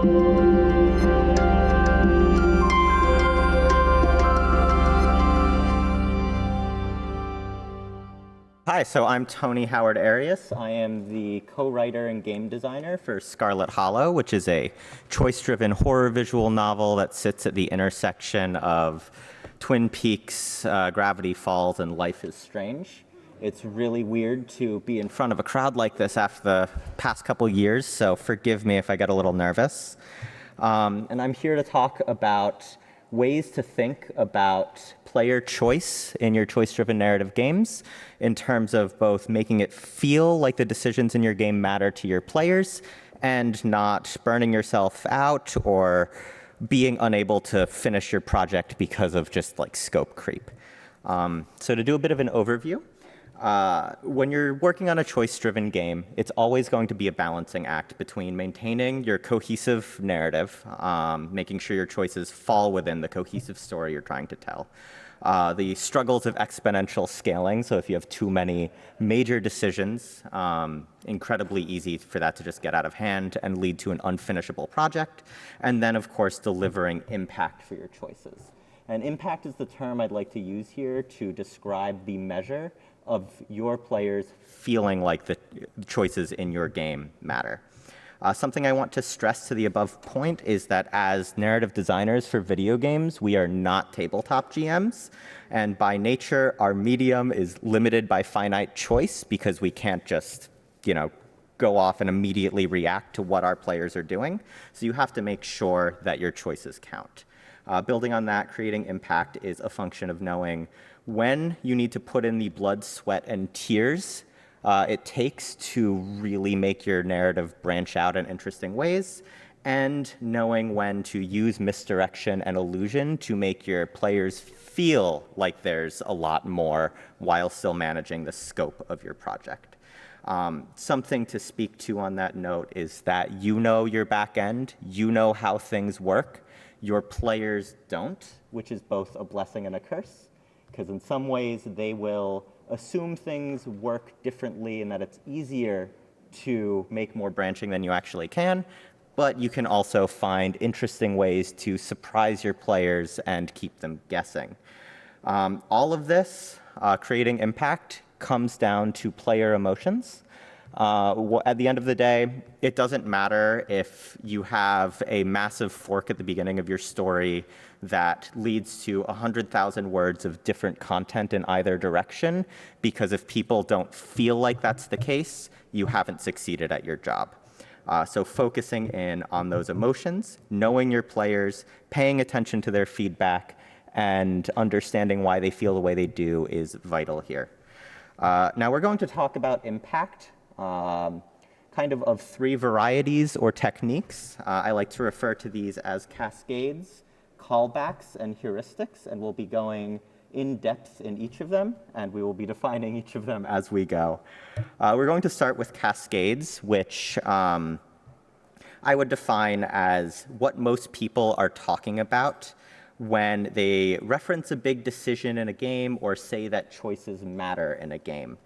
Hi, so I'm Tony Howard-Arias. I am the co-writer and game designer for Scarlet Hollow, which is a choice-driven horror visual novel that sits at the intersection of Twin Peaks, Gravity Falls, and Life is Strange. It's really weird to be in front of a crowd like this after the past couple years, so forgive me if I get a little nervous. And I'm here to talk about ways to think about player choice in your choice-driven narrative games in terms of both making it feel like the decisions in your game matter to your players and not burning yourself out or being unable to finish your project because of just like scope creep. So to do a bit of an overview, when you're working on a choice-driven game, it's always going to be a balancing act between maintaining your cohesive narrative, making sure your choices fall within the cohesive story you're trying to tell. The struggles of exponential scaling, so if you have too many major decisions, incredibly easy for that to just get out of hand and lead to an unfinishable project. And then, of course, delivering impact for your choices. And impact is the term I'd like to use here to describe the measure of your players feeling like the choices in your game matter. Something I want to stress to the above point is that as narrative designers for video games, we are not tabletop GMs. And by nature, our medium is limited by finite choice because we can't just, go off and immediately react to what our players are doing. So you have to make sure that your choices count. Building on that, creating impact is a function of knowing when you need to put in the blood, sweat, and tears it takes to really make your narrative branch out in interesting ways, and knowing when to use misdirection and illusion to make your players feel like there's a lot more while still managing the scope of your project. Something to speak to on that note is that you know your back end, you know how things work. Your players don't, which is both a blessing and a curse, because in some ways they will assume things work differently and that it's easier to make more branching than you actually can, but you can also find interesting ways to surprise your players and keep them guessing. All of this, creating impact, comes down to player emotions. At the end of the day, it doesn't matter if you have a massive fork at the beginning of your story that leads to 100,000 words of different content in either direction, because if people don't feel like that's the case, you haven't succeeded at your job. So focusing in on those emotions, knowing your players, paying attention to their feedback, and understanding why they feel the way they do is vital here. Now we're going to talk about impact. Kind of three varieties or techniques. I like to refer to these as cascades, callbacks, and heuristics, and we'll be going in depth in each of them, and we will be defining each of them as we go. We're going to start with cascades, which I would define as what most people are talking about when they reference a big decision in a game or say that choices matter in a game.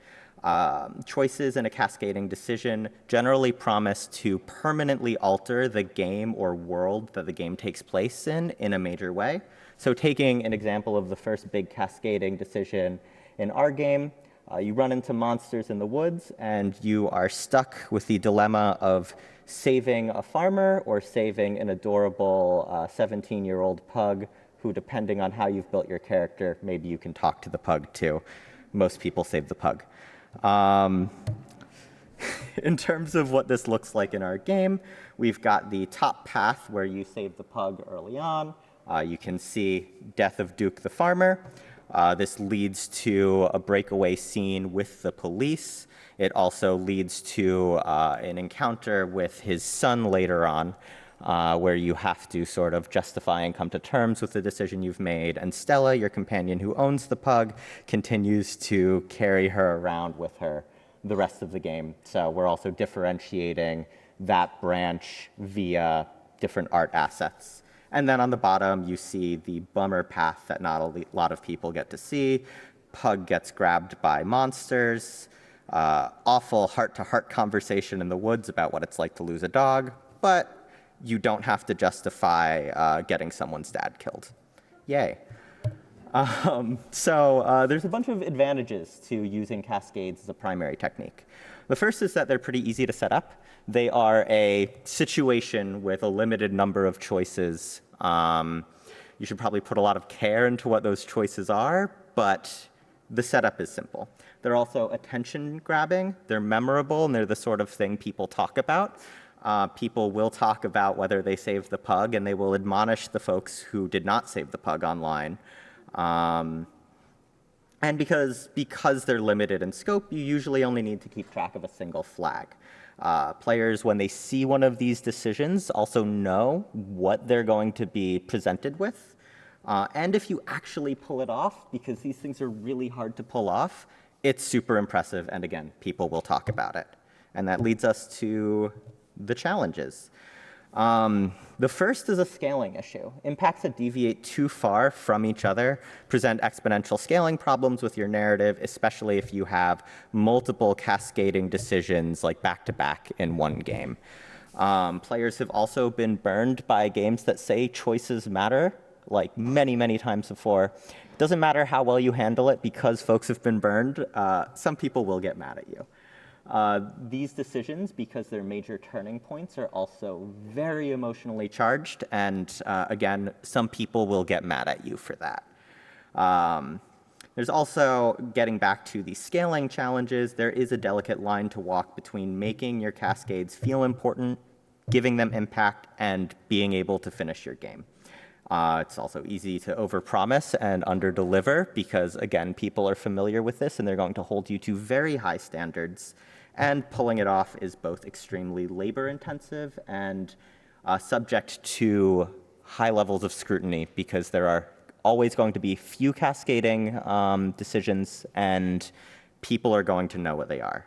Choices in a cascading decision generally promise to permanently alter the game or world that the game takes place in a major way. So taking an example of the first big cascading decision in our game, you run into monsters in the woods and you are stuck with the dilemma of saving a farmer or saving an adorable 17-year-old pug who, depending on how you've built your character, maybe you can talk to the pug too. Most people save the pug. In terms of what this looks like in our game, we've got the top path where you save the pug early on. You can see death of Duke the farmer. This leads to a breakaway scene with the police. It also leads to an encounter with his son later on, where you have to sort of justify and come to terms with the decision you've made. And Stella, your companion who owns the pug, continues to carry her around with her the rest of the game. So we're also differentiating that branch via different art assets. And then on the bottom, you see the bummer path that not a lot of people get to see. Pug gets grabbed by monsters. Awful heart-to-heart conversation in the woods about what it's like to lose a dog. But you don't have to justify getting someone's dad killed. Yay. There's a bunch of advantages to using cascades as a primary technique. The first is that they're pretty easy to set up. They are a situation with a limited number of choices. You should probably put a lot of care into what those choices are, but the setup is simple. They're also attention grabbing, they're memorable, and they're the sort of thing people talk about. People will talk about whether they saved the pug, and they will admonish the folks who did not save the pug online. And because they're limited in scope, you usually only need to keep track of a single flag. Players, when they see one of these decisions, also know what they're going to be presented with. And if you actually pull it off, because these things are really hard to pull off, it's super impressive, and again, people will talk about it. And that leads us to the challenges. The first is a scaling issue. Impacts that deviate too far from each other present exponential scaling problems with your narrative, especially if you have multiple cascading decisions like back-to-back in one game. Players have also been burned by games that say choices matter, like many, many times before. It doesn't matter how well you handle it, because folks have been burned, some people will get mad at you. These decisions, because they're major turning points, are also very emotionally charged, and again, some people will get mad at you for that. There's also, getting back to the scaling challenges, there is a delicate line to walk between making your cascades feel important, giving them impact, and being able to finish your game. It's also easy to overpromise and underdeliver because, again, people are familiar with this and they're going to hold you to very high standards. And pulling it off is both extremely labor-intensive and subject to high levels of scrutiny because there are always going to be few cascading decisions and people are going to know what they are.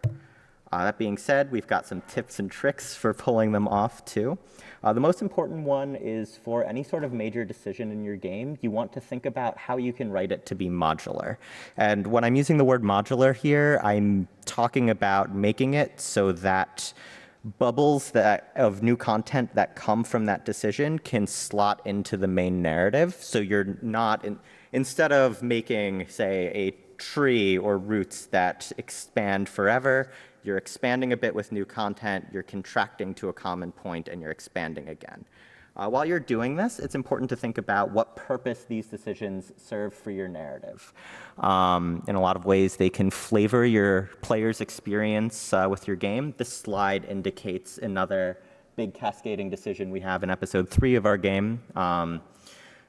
That being said, we've got some tips and tricks for pulling them off too. The most important one is for any sort of major decision in your game, you want to think about how you can write it to be modular. And when I'm using the word modular here, I'm talking about making it so that bubbles of new content that come from that decision can slot into the main narrative. So you're not, instead of making, say, a tree or roots that expand forever, you're expanding a bit with new content, you're contracting to a common point, and you're expanding again. While you're doing this, it's important to think about what purpose these decisions serve for your narrative. In a lot of ways, they can flavor your player's experience with your game. This slide indicates another big cascading decision we have in episode 3 of our game.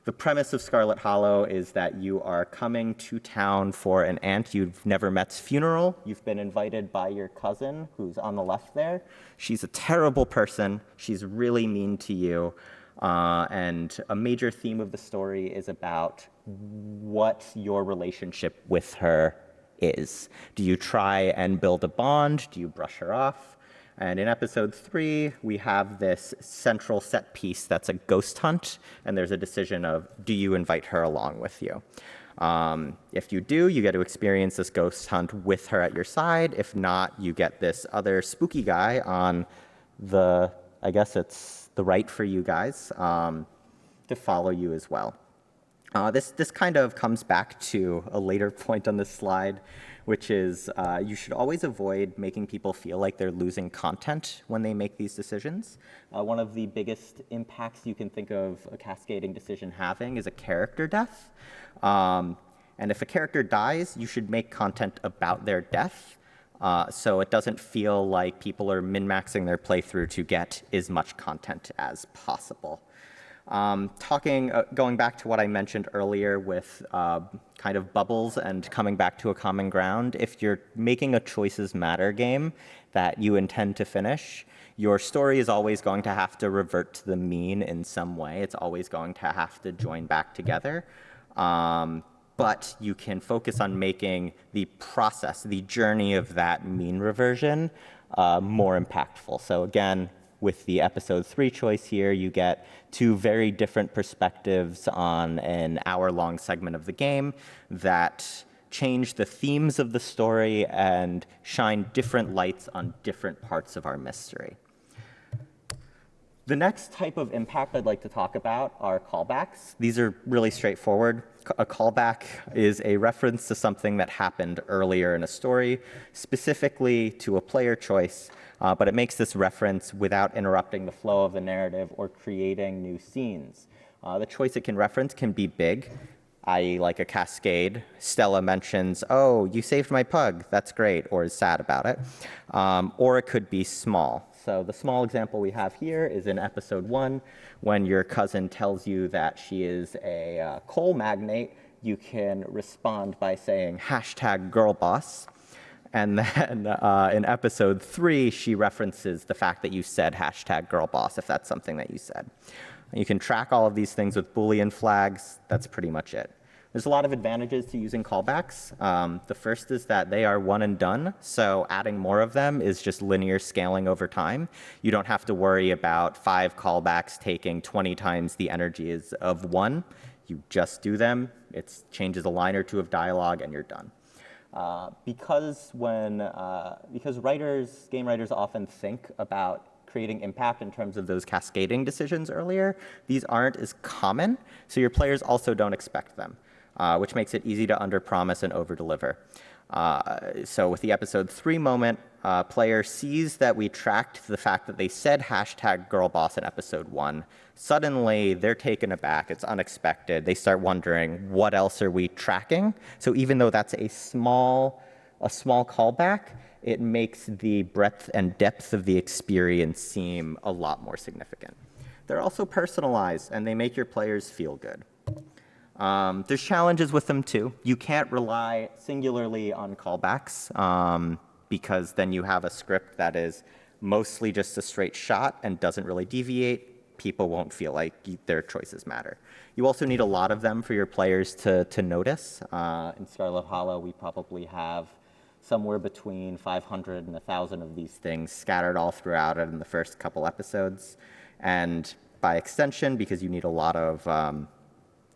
The premise of Scarlet Hollow is that you are coming to town for an aunt you've never met's funeral. You've been invited by your cousin, who's on the left there. She's a terrible person. She's really mean to you. And a major theme of the story is about what your relationship with her is. Do you try and build a bond? Do you brush her off? And in episode 3, we have this central set piece that's a ghost hunt, and there's a decision of, do you invite her along with you? If you do, you get to experience this ghost hunt with her at your side. If not, you get this other spooky guy on the, I guess it's the right for you guys, to follow you as well. This kind of comes back to a later point on this slide, which is you should always avoid making people feel like they're losing content when they make these decisions. One of the biggest impacts you can think of a cascading decision having is a character death. And if a character dies, you should make content about their death so it doesn't feel like people are min-maxing their playthrough to get as much content as possible. Going back to what I mentioned earlier with kind of bubbles and coming back to a common ground, if you're making a choices matter game that you intend to finish, your story is always going to have to revert to the mean in some way. It's always going to have to join back together. But you can focus on making the process, the journey of that mean reversion more impactful. So again, with the episode 3 choice here, you get 2 very different perspectives on an hour-long segment of the game that change the themes of the story and shine different lights on different parts of our mystery. The next type of impact I'd like to talk about are callbacks. These are really straightforward. A callback is a reference to something that happened earlier in a story, specifically to a player choice, but it makes this reference without interrupting the flow of the narrative or creating new scenes. The choice it can reference can be big, i.e. like a cascade. Stella mentions, oh, you saved my pug, that's great, or is sad about it. Or it could be small. So the small example we have here is in episode 1, when your cousin tells you that she is a coal magnate, you can respond by saying #girlboss. And then in episode 3, she references the fact that you said #girlboss, if that's something that you said. You can track all of these things with Boolean flags. That's pretty much it. There's a lot of advantages to using callbacks. The first is that they are one and done, so adding more of them is just linear scaling over time. You don't have to worry about 5 callbacks taking 20 times the energy of 1. You just do them, it changes a line or 2 of dialogue, and you're done. Because game writers often think about creating impact in terms of those cascading decisions earlier, these aren't as common, so your players also don't expect them, which makes it easy to underpromise and overdeliver. So with the episode 3 moment, player sees that we tracked the fact that they said #girlboss in episode 1. Suddenly, they're taken aback. It's unexpected. They start wondering, what else are we tracking? So even though that's a small callback, it makes the breadth and depth of the experience seem a lot more significant. They're also personalized, and they make your players feel good. There's challenges with them, too. You can't rely singularly on callbacks, because then you have a script that is mostly just a straight shot and doesn't really deviate. People won't feel like their choices matter. You also need a lot of them for your players to notice. In Scarlet Hollow, we probably have somewhere between 500 and 1,000 of these things scattered all throughout it in the first couple episodes. And by extension, because you need a lot of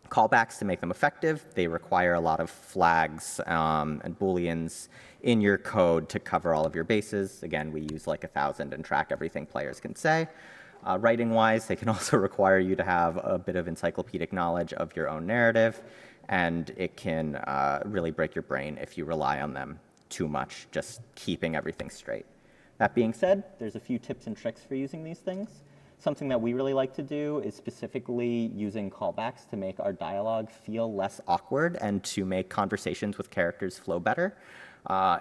callbacks to make them effective, they require a lot of flags and Booleans in your code to cover all of your bases. Again, we use like 1,000 and track everything players can say. Writing-wise, they can also require you to have a bit of encyclopedic knowledge of your own narrative, and it can really break your brain if you rely on them too much, just keeping everything straight. That being said, there's a few tips and tricks for using these things. Something that we really like to do is specifically using callbacks to make our dialogue feel less awkward and to make conversations with characters flow better.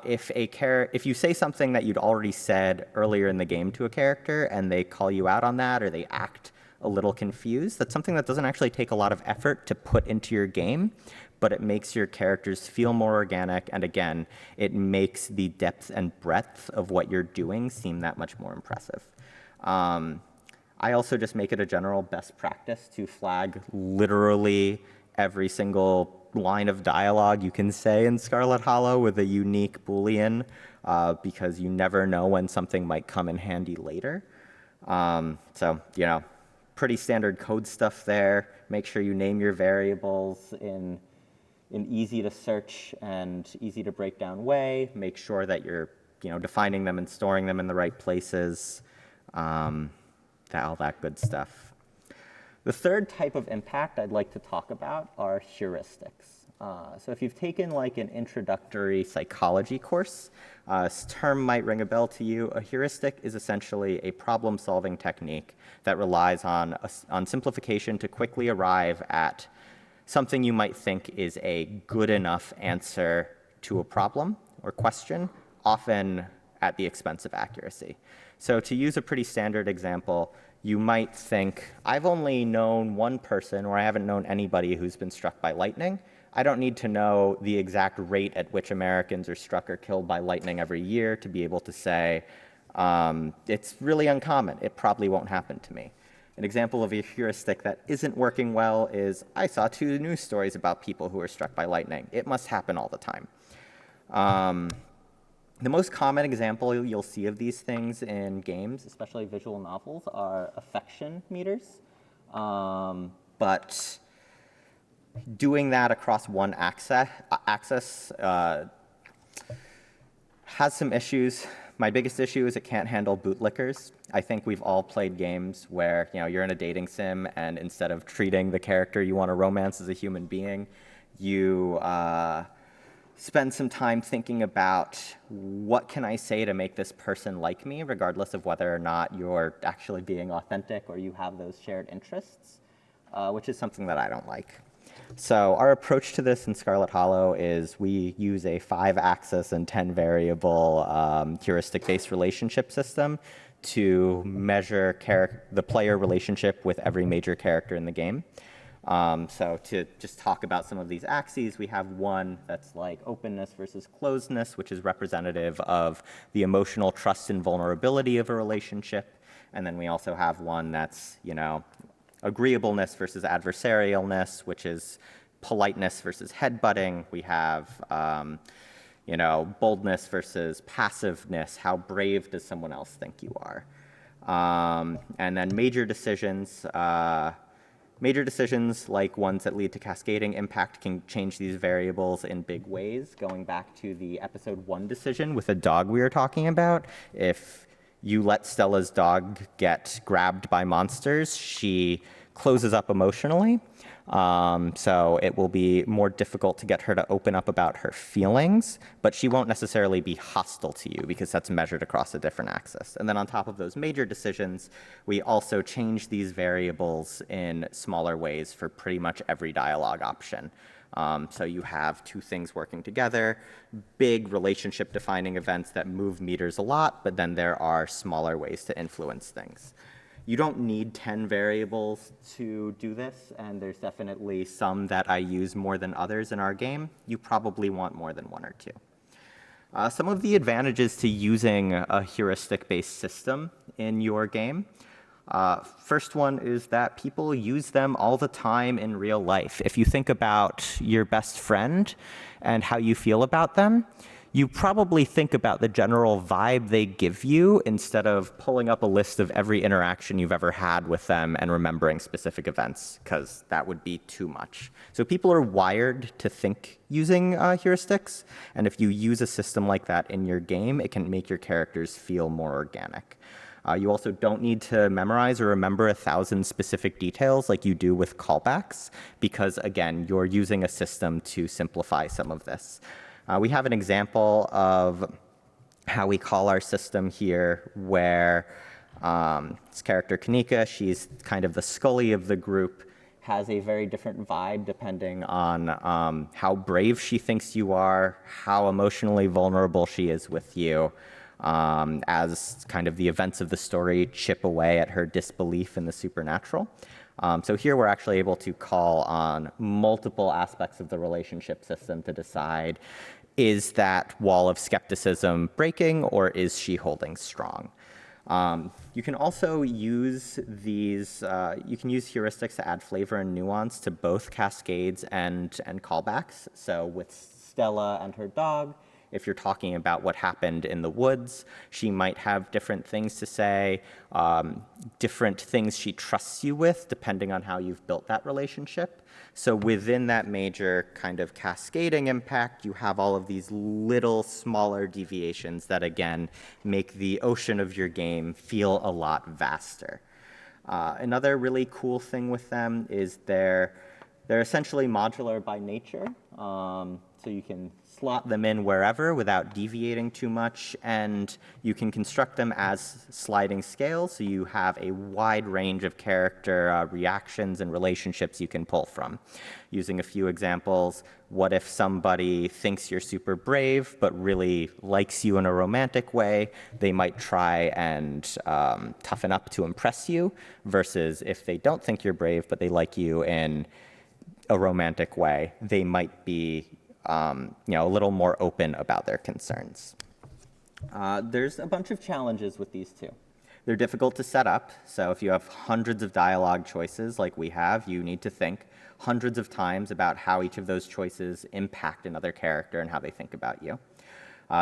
If you say something that you'd already said earlier in the game to a character and they call you out on that or they act a little confused, that's something that doesn't actually take a lot of effort to put into your game, but it makes your characters feel more organic, and again, it makes the depth and breadth of what you're doing seem that much more impressive. I also just make it a general best practice to flag literally every single line of dialogue you can say in Scarlet Hollow with a unique Boolean, because you never know when something might come in handy later. So, you know, pretty standard code stuff there. Make sure you name your variables in an easy to search and easy to break down way. Make sure that you're, defining them and storing them in the right places. All that good stuff. The third type of impact I'd like to talk about are heuristics. So if you've taken like an introductory psychology course, this term might ring a bell to you. A heuristic is essentially a problem-solving technique that relies on simplification to quickly arrive at something you might think is a good enough answer to a problem or question, often at the expense of accuracy. So to use a pretty standard example, you might think, I've only known one person, or I haven't known anybody who's been struck by lightning. I don't need to know the exact rate at which Americans are struck or killed by lightning every year to be able to say, it's really uncommon. It probably won't happen to me. An example of a heuristic that isn't working well is, I saw 2 news stories about people who were struck by lightning. It must happen all the time. The most common example you'll see of these things in games, especially visual novels, are affection meters. But doing that across one axis has some issues. My biggest issue is it can't handle bootlickers. I think we've all played games where you're in a dating sim, and instead of treating the character you want to romance as a human being, you spend some time thinking about what can I say to make this person like me, regardless of whether or not you're actually being authentic or you have those shared interests, which is something that I don't like. So our approach to this in Scarlet Hollow is we use a 5-axis and 10-variable heuristic-based relationship system to measure the player relationship with every major character in the game. So to just talk about some of these axes, we have one that's like openness versus closedness, which is representative of the emotional trust and vulnerability of a relationship. And then we also have one that's, agreeableness versus adversarialness, which is politeness versus headbutting. We have, boldness versus passiveness. How brave does someone else think you are? And then major decisions. Major decisions, like ones that lead to cascading impact, can change these variables in big ways. Going back to the episode 1 decision with the dog we were talking about, if you let Stella's dog get grabbed by monsters, she closes up emotionally. So it will be more difficult to get her to open up about her feelings, but she won't necessarily be hostile to you because that's measured across a different axis. And then on top of those major decisions, we also change these variables in smaller ways for pretty much every dialogue option. So you have two things working together, big relationship-defining events that move meters a lot, but then there are smaller ways to influence things. You don't need 10 variables to do this, and there's definitely some that I use more than others in our game. You probably want more than 1 or 2. Some of the advantages to using a heuristic-based system in your game. First one is that people use them all the time in real life. If you think about your best friend and how you feel about them, you probably think about the general vibe they give you instead of pulling up a list of every interaction you've ever had with them and remembering specific events, because that would be too much. So people are wired to think using heuristics, and if you use a system like that in your game, it can make your characters feel more organic. You also don't need to memorize or remember 1,000 specific details like you do with callbacks, because again, you're using a system to simplify some of this. We have an example of how we call our system here where this character Kanika, she's kind of the Scully of the group, has a very different vibe depending on how brave she thinks you are, how emotionally vulnerable she is with you, as kind of the events of the story chip away at her disbelief in the supernatural. So here we're actually able to call on multiple aspects of the relationship system to decide, is that wall of skepticism breaking or is she holding strong? You can also use these, you can use heuristics to add flavor and nuance to both cascades and callbacks. So with Stella and her dog, if you're talking about what happened in the woods, she might have different things to say, different things she trusts you with, depending on how you've built that relationship. So within that major kind of cascading impact, you have all of these little smaller deviations that, again, make the ocean of your game feel a lot vaster. Another really cool thing with them is they're essentially modular by nature. So you can slot them in wherever without deviating too much, and you can construct them as sliding scales, so you have a wide range of character reactions and relationships you can pull from. Using a few examples, what if somebody thinks you're super brave but really likes you in a romantic way? They might try and toughen up to impress you, versus if they don't think you're brave but they like you in a romantic way, they might be a little more open about their concerns. There's a bunch of challenges with these two. They're difficult to set up, so if you have hundreds of dialogue choices like we have, you need to think hundreds of times about how each of those choices impact another character and how they think about you.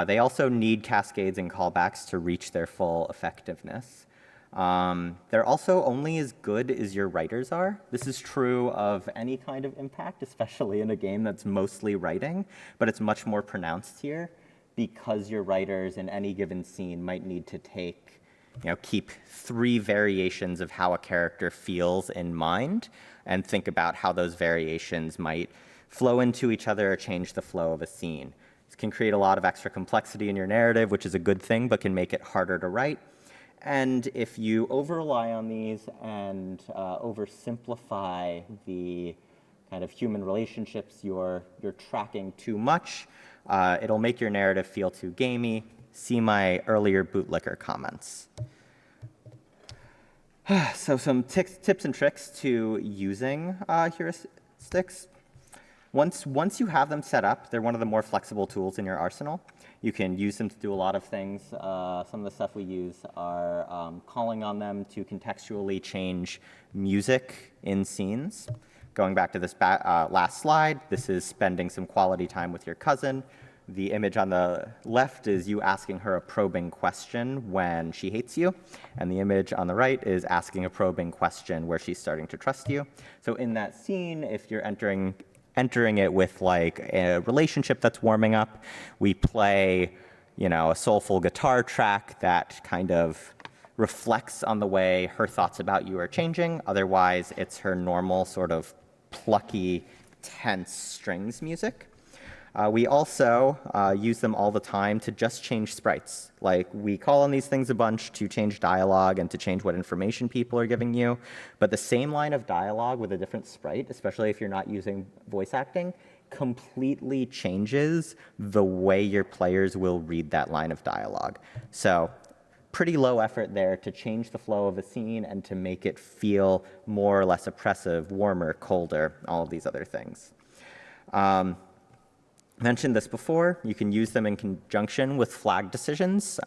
They also need cascades and callbacks to reach their full effectiveness. They're also only as good as your writers are. This is true of any kind of impact, especially in a game that's mostly writing, but it's much more pronounced here. because your writers in any given scene might need to keep 3 variations of how a character feels in mind and think about how those variations might flow into each other or change the flow of a scene. This can create a lot of extra complexity in your narrative, which is a good thing, but can make it harder to write. And if you over-rely on these and oversimplify the kind of human relationships you're tracking too much, it'll make your narrative feel too gamey. See my earlier bootlicker comments. So some tips and tricks to using heuristics. Once you have them set up, they're one of the more flexible tools in your arsenal. You can use them to do a lot of things. Some of the stuff we use are calling on them to contextually change music in scenes. Going back to this last slide, this is spending some quality time with your cousin. The image on the left is you asking her a probing question when she hates you, and the image on the right is asking a probing question where she's starting to trust you. So in that scene, if you're entering it with like a relationship that's warming up, we play, a soulful guitar track that kind of reflects on the way her thoughts about you are changing. Otherwise, it's her normal sort of plucky, tense strings music. We also use them all the time to just change sprites. Like, we call on these things a bunch to change dialogue and to change what information people are giving you. But the same line of dialogue with a different sprite, especially if you're not using voice acting, completely changes the way your players will read that line of dialogue. So pretty low effort there to change the flow of a scene and to make it feel more or less oppressive, warmer, colder, all of these other things. Mentioned this before, you can use them in conjunction with flag decisions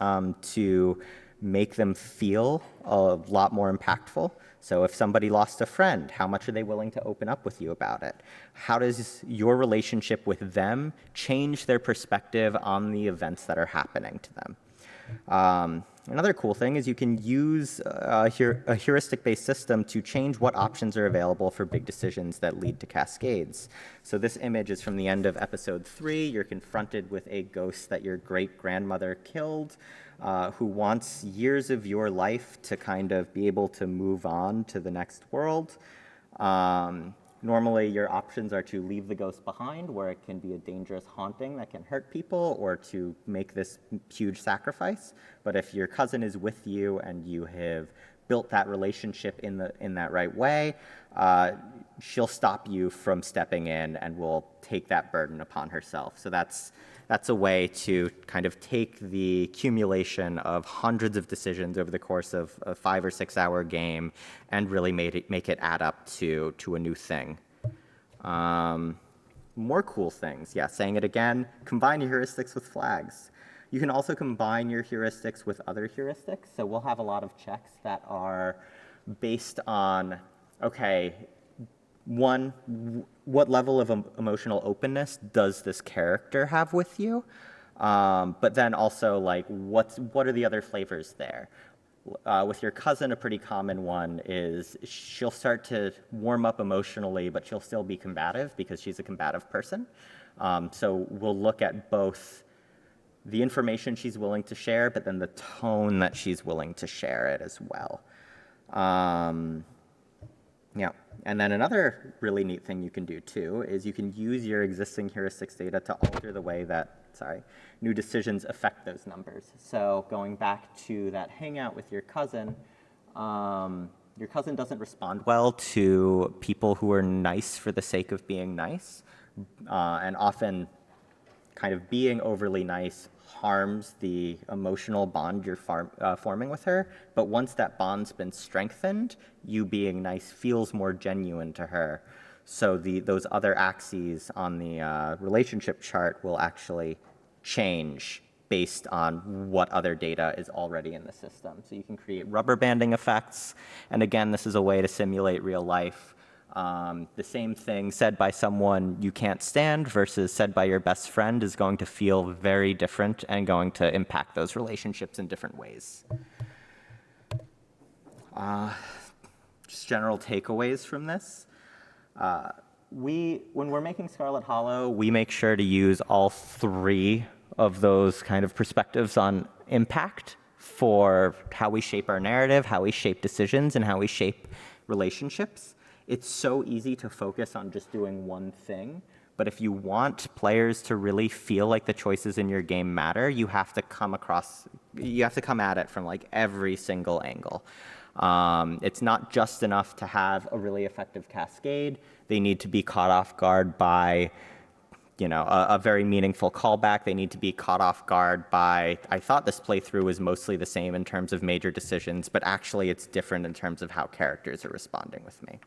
to make them feel a lot more impactful. So if somebody lost a friend, how much are they willing to open up with you about it? How does your relationship with them change their perspective on the events that are happening to them? Another cool thing is you can use a heuristic-based system to change what options are available for big decisions that lead to cascades. So this image is from the end of episode 3. You're confronted with a ghost that your great-grandmother killed, who wants years of your life to kind of be able to move on to the next world. Normally, your options are to leave the ghost behind, where it can be a dangerous haunting that can hurt people, or to make this huge sacrifice. But if your cousin is with you and you have built that relationship in that right way, she'll stop you from stepping in and will take that burden upon herself. So that's a way to kind of take the accumulation of hundreds of decisions over the course of a 5 or 6 hour game and really make it add up to a new thing. More cool things. Yeah, saying it again, combine your heuristics with flags. You can also combine your heuristics with other heuristics. So we'll have a lot of checks that are based on, okay, one, what level of emotional openness does this character have with you? But then also, like, what are the other flavors there? With your cousin, a pretty common one is she'll start to warm up emotionally, but she'll still be combative because she's a combative person. So we'll look at both the information she's willing to share, but then the tone that she's willing to share it as well. Yeah, and then another really neat thing you can do too is you can use your existing heuristics data to alter the way that, new decisions affect those numbers. So going back to that hangout with your cousin doesn't respond well to people who are nice for the sake of being nice, and often kind of being overly nice harms the emotional bond you're forming with her. But once that bond's been strengthened, you being nice feels more genuine to her. So those other axes on the relationship chart will actually change based on what other data is already in the system. So you can create rubber banding effects. And again, this is a way to simulate real life. The same thing said by someone you can't stand versus said by your best friend is going to feel very different and going to impact those relationships in different ways. Just general takeaways from this. When we're making Scarlet Hollow, we make sure to use all 3 of those kind of perspectives on impact for how we shape our narrative, how we shape decisions, and how we shape relationships. It's so easy to focus on just doing one thing, but if you want players to really feel like the choices in your game matter, you have to come at it from like every single angle. It's not just enough to have a really effective cascade. They need to be caught off guard by a very meaningful callback. They need to be caught off guard by, I thought this playthrough was mostly the same in terms of major decisions, but actually it's different in terms of how characters are responding with me.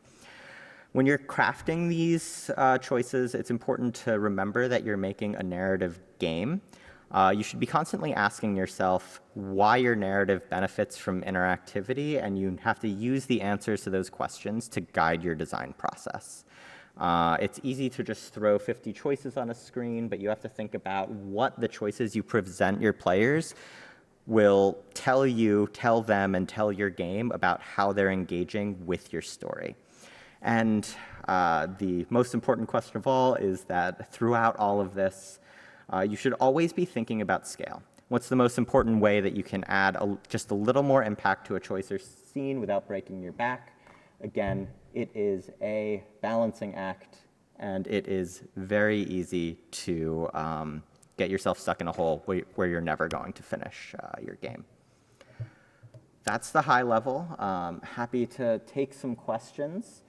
When you're crafting these choices, it's important to remember that you're making a narrative game. You should be constantly asking yourself why your narrative benefits from interactivity, and you have to use the answers to those questions to guide your design process. It's easy to just throw 50 choices on a screen, but you have to think about what the choices you present your players will tell them, and tell your game about how they're engaging with your story. And the most important question of all is that throughout all of this, you should always be thinking about scale. What's the most important way that you can add just a little more impact to a choice or scene without breaking your back? Again, it is a balancing act, and it is very easy to get yourself stuck in a hole where you're never going to finish your game. That's the high level. Happy to take some questions.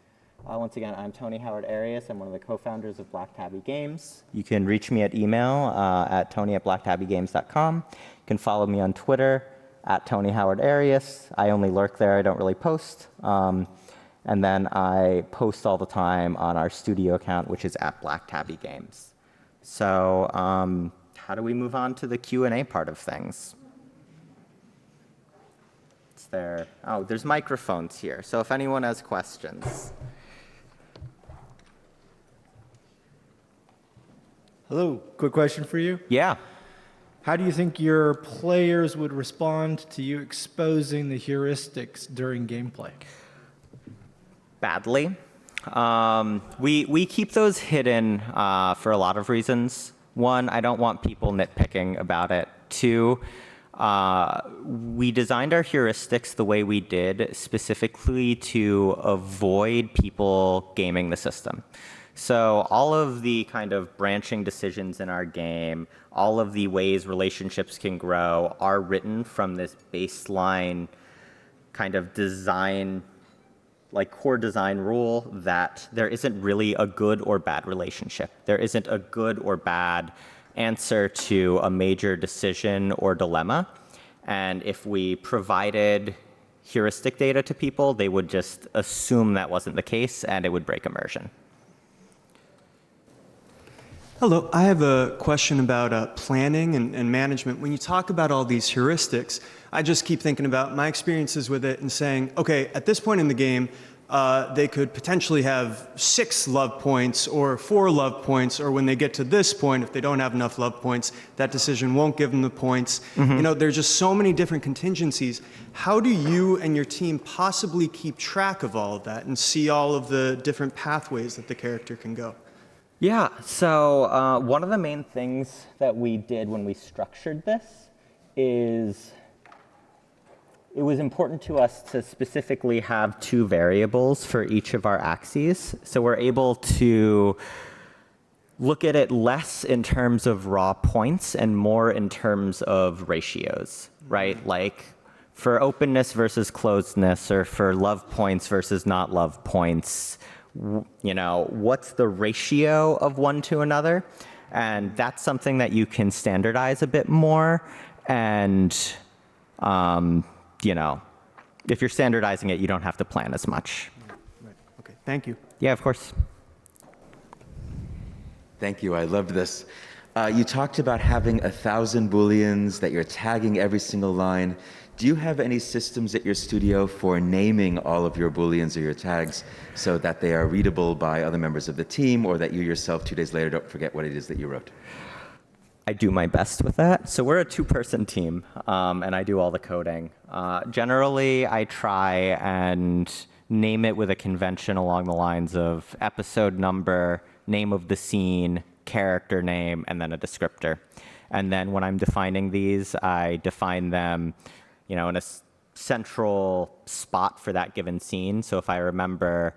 Once again, I'm Tony Howard-Arias. I'm one of the co-founders of Black Tabby Games. You can reach me at email at tony@blacktabbygames.com. You can follow me on Twitter at Tony Howard-Arias. I only lurk there. I don't really post. And then I post all the time on our studio account, which is at Black Tabby Games. So how do we move on to the Q&A part of things? There's microphones here. So if anyone has questions. Hello, quick question for you. Yeah. How do you think your players would respond to you exposing the heuristics during gameplay? Badly. We keep those hidden for a lot of reasons. One, I don't want people nitpicking about it. Two, we designed our heuristics the way we did specifically to avoid people gaming the system. So all of the kind of branching decisions in our game, all of the ways relationships can grow are written from this baseline kind of design, like core design rule that there isn't really a good or bad relationship. There isn't a good or bad answer to a major decision or dilemma. And if we provided heuristic data to people, they would just assume that wasn't the case, and it would break immersion. Hello, I have a question about planning and management. When you talk about all these heuristics, I just keep thinking about my experiences with it and saying, okay, at this point in the game, they could potentially have 6 love points or 4 love points, or when they get to this point, if they don't have enough love points, that decision won't give them the points. Mm-hmm. There's just so many different contingencies. How do you and your team possibly keep track of all of that and see all of the different pathways that the character can go? Yeah, so one of the main things that we did when we structured this is it was important to us to specifically have 2 variables for each of our axes. So we're able to look at it less in terms of raw points and more in terms of ratios, right? Like for openness versus closedness, or for love points versus not love points, what's the ratio of one to another? And that's something that you can standardize a bit more. And, if you're standardizing it, you don't have to plan as much. Right. Okay. Thank you. Yeah, of course. Thank you. I loved this. You talked about having 1,000 Booleans, that you're tagging every single line. Do you have any systems at your studio for naming all of your Booleans or your tags so that they are readable by other members of the team, or that you yourself 2 days later don't forget what it is that you wrote? I do my best with that. So we're a 2-person team, and I do all the coding. Generally, I try and name it with a convention along the lines of episode number, name of the scene, character name, and then a descriptor. And then when I'm defining these, I define them, in a central spot for that given scene. So if I remember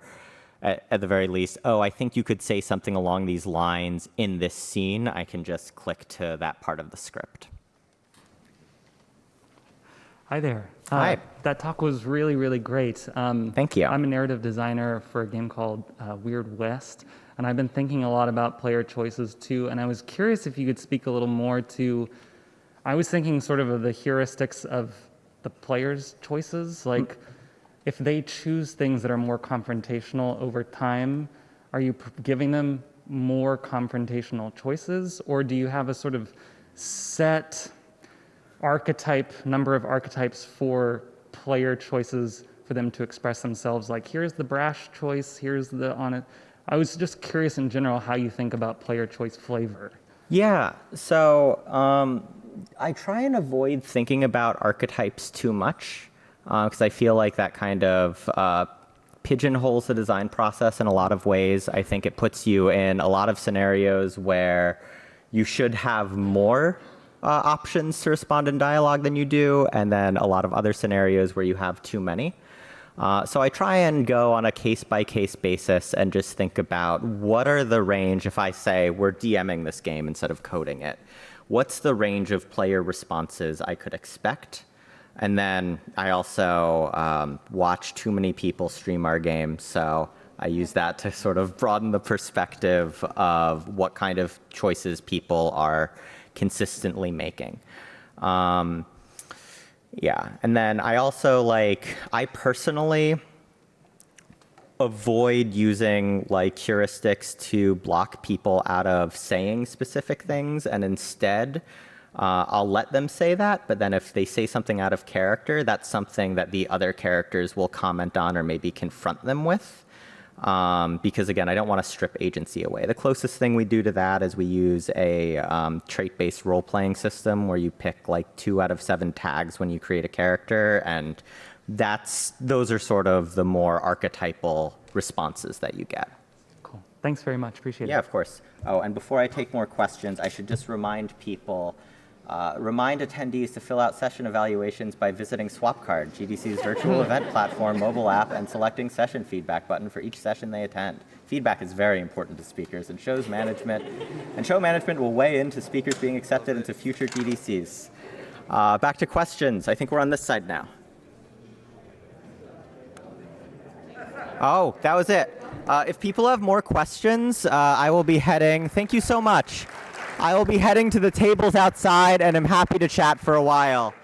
at the very least, oh, I think you could say something along these lines in this scene, I can just click to that part of the script. Hi there. Hi. That talk was really, really great. Thank you. I'm a narrative designer for a game called Weird West, and I've been thinking a lot about player choices too, and I was curious if you could speak a little more to, I was thinking sort of the heuristics of the player's choices, like if they choose things that are more confrontational over time, are you giving them more confrontational choices, or do you have a sort of set number of archetypes for player choices for them to express themselves? Like, here's the brash choice, here's the honest. I was just curious in general how you think about player choice flavor. Yeah, so I try and avoid thinking about archetypes too much because I feel like that kind of pigeonholes the design process in a lot of ways. I think it puts you in a lot of scenarios where you should have more options to respond in dialogue than you do, and then a lot of other scenarios where you have too many. So I try and go on a case-by-case basis and just think about what are the range, if I say we're DMing this game instead of coding it, what's the range of player responses I could expect? And then I also watch too many people stream our game, so I use that to sort of broaden the perspective of what kind of choices people are consistently making. Yeah, and then I also I personally avoid using heuristics to block people out of saying specific things, and instead I'll let them say that, but then if they say something out of character, that's something that the other characters will comment on or maybe confront them with. Because again, I don't want to strip agency away. The closest thing we do to that is we use a trait-based role-playing system where you pick 2 out of 7 tags when you create a character, and those are sort of the more archetypal responses that you get. Cool. Thanks very much. Appreciate it. Yeah, of course. Oh, and before I take more questions, I should just remind people, remind attendees to fill out session evaluations by visiting SwapCard, GDC's virtual event platform, mobile app, and selecting session feedback button for each session they attend. Feedback is very important to speakers and show management will weigh into speakers being accepted into future GDCs. Back to questions. I think we're on this side now. Oh, that was it. If people have more questions, I will be heading. Thank you so much. I will be heading to the tables outside, and I'm happy to chat for a while.